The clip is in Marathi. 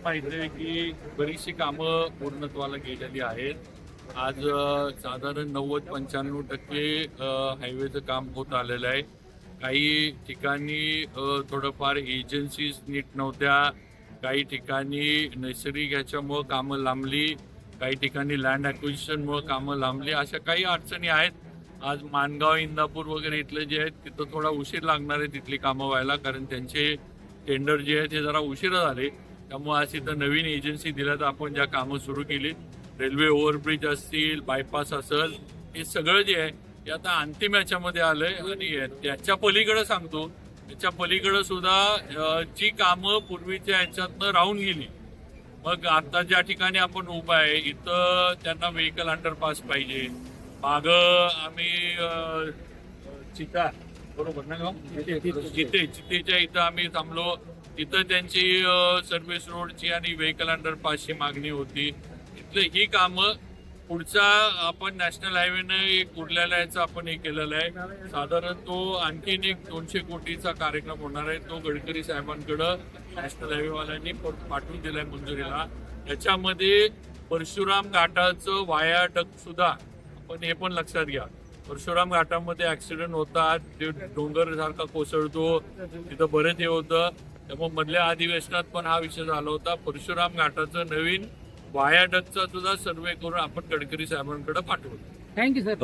माहिती आहे की बरीचशी कामं पूर्णत्वाला गेलेली आहेत. आज साधारण 90-95% हायवेचं काम होत आलेलं आहे. काही ठिकाणी थोडंफार एजन्सीज नीट नव्हत्या, काही ठिकाणी नैसर्गिक ह्याच्यामुळं कामं लांबली, काही ठिकाणी लँड ॲक्विजिशनमुळं कामं लांबली. अशा काही अडचणी आहेत. आज माणगाव, इंदापूर वगैरे इथले जे आहेत तिथं थोडा उशीर लागणार आहे तिथली कामं व्हायला, कारण त्यांचे टेंडर जे आहे ते जरा उशिरा झाले. त्यामुळे आज इथं नवीन एजन्सी दिल्या तर आपण ज्या कामं सुरू केली, रेल्वे ओव्हरब्रिज असतील, बायपास असेल, हे सगळं जे आहे ते आता अंतिम याच्यामध्ये आलंय. आणि त्याच्या पलीकडे सांगतो, त्याच्या पलीकडे सुद्धा जी कामं पूर्वीच्या ह्याच्यातनं राहून गेली, मग आता ज्या ठिकाणी आपण उभा आहे इथं त्यांना व्हेकल अंडरपास पाहिजे. माग आम्ही चिता बरोबर ना, चितेच्या इथं आम्ही थांबलो. तिथं त्यांची सर्व्हिस रोडची आणि व्हेकल अंडरपासची मागणी होती. इथलं ही कामं पुढचा आपण नॅशनल हायवेनं एक उरलेला याचं आपण हे केलेलं आहे. साधारण तो आणखीन एक 200 कोटीचा कार्यक्रम होणार आहे. तो गडकरी साहेबांकडं नॅशनल हायवेवाल्यांनी पाठवून दिलाय मंजुरीला. त्याच्यामध्ये परशुराम घाटाचं वायाडक्ट सुद्धा आपण हे पण लक्षात घ्या. परशुराम घाटामध्ये ऍक्सिडेंट होतात, ते डोंगर सारखा कोसळतो, तिथं बरेच हे होतं. त्यामुळे मधल्या अधिवेशनात पण हा विषय झाला होता. परशुराम घाटाचं नवीन वायाडक्टचा सुद्धा सर्वे करून आपण गडकरी साहेबांकडे पाठवलं. Thank you sir.